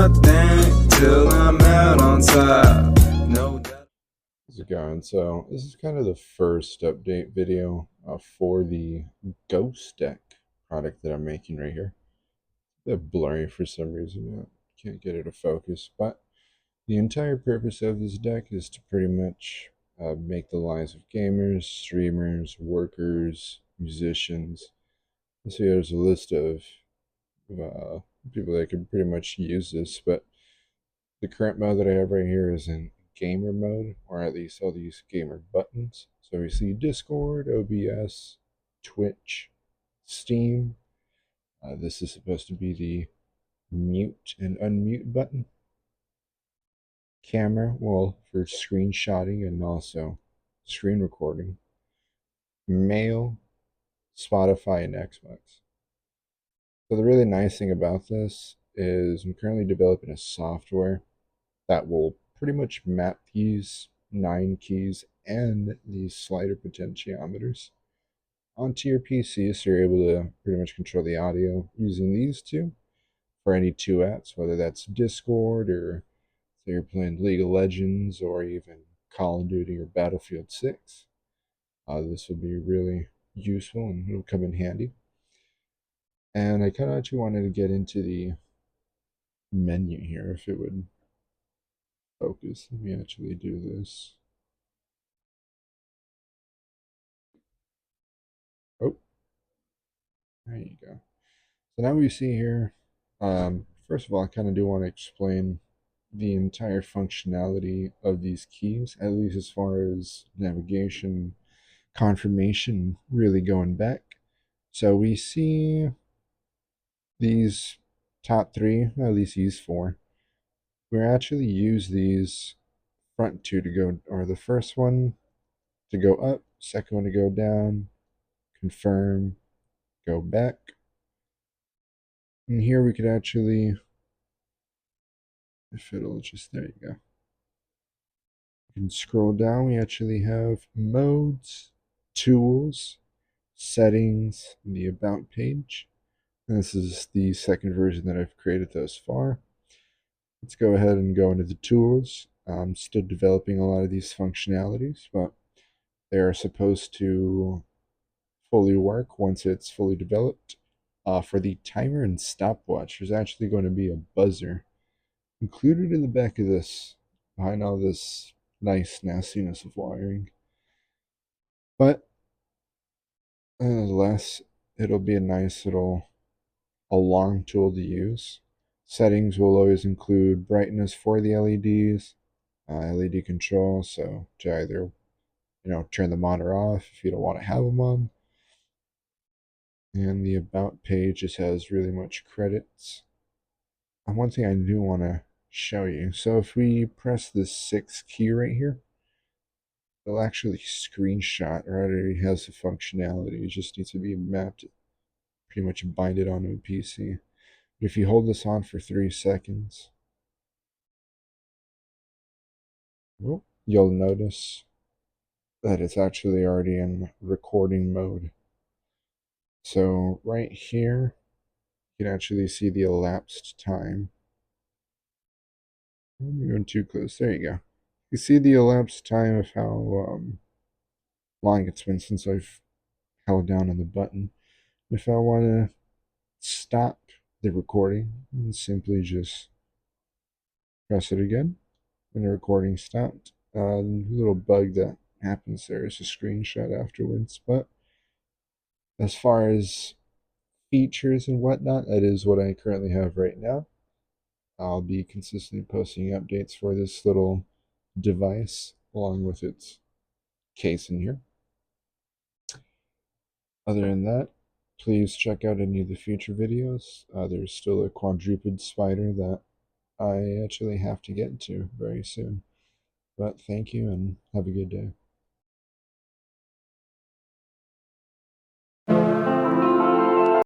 my thing till I'm out on top. No doubt. How's it going? So this is kind of the first update video for the GhostDeck product that I'm making right here. A bit blurry for some reason. Can't get it to focus, but the entire purpose of this deck is to pretty much make the lives of gamers, streamers, workers, musicians. So there's a list of uh, people that can pretty much use this, but the current mode that I have right here is in gamer mode, or at least all these gamer buttons. So we see Discord, OBS, Twitch, Steam. This is supposed to be the mute and unmute button. Camera, well, for screenshotting and also screen recording. Mail, Spotify, and Xbox. So the really nice thing about this is I'm currently developing a software that will pretty much map these 9 keys and these slider potentiometers onto your PC, so you're able to pretty much control the audio using these two for any two apps, whether that's Discord or say you're playing League of Legends or even Call of Duty or Battlefield 6. This will be really useful and it'll come in handy. And I kind of actually wanted to get into the menu here if it would focus. Let me actually do this. Oh, there you go. So now we see here, first of all, I kind of do want to explain the entire functionality of these keys, at least as far as navigation, confirmation, really going back. So we see these top 3, at least these 4. We actually use these front 2 to go, or the first one to go up, second one to go down, confirm, go back. And here we could actually, if it'll just, there you go. You can scroll down, we actually have modes, tools, settings, the about page. And this is the second version that I've created thus far. Let's go ahead and go into the tools. I'm still developing a lot of these functionalities, but they are supposed to fully work once it's fully developed. For the timer and stopwatch, there's actually going to be a buzzer included in the back of this, behind all this nice nastiness of wiring. But nonetheless, it'll be a nice little alarm tool to use. Settings will always include brightness for the LEDs, LED control, so to either turn them on or off if you don't want to have them on. And the about page just has really much credits. And one thing I do want to show you, so if we press this 6th key right here, it'll actually screenshot, or it already has the functionality. It just needs to be mapped, pretty much bind it onto a PC. But if you hold this on for 3 seconds, you'll notice that it's actually already in recording mode. So right here, you can actually see the elapsed time. I'm going too close. There you go. You see the elapsed time of how long it's been since I've held down on the button. If I want to stop the recording, and simply just press it again, and the recording stopped. Little bug that happens there is a screenshot afterwards, but as far as features and whatnot, that is what I currently have right now. I'll be consistently posting updates for this little device along with its case in here. Other than that, please check out any of the future videos. There's still a quadruped spider that I actually have to get to very soon. But thank you and have a good day.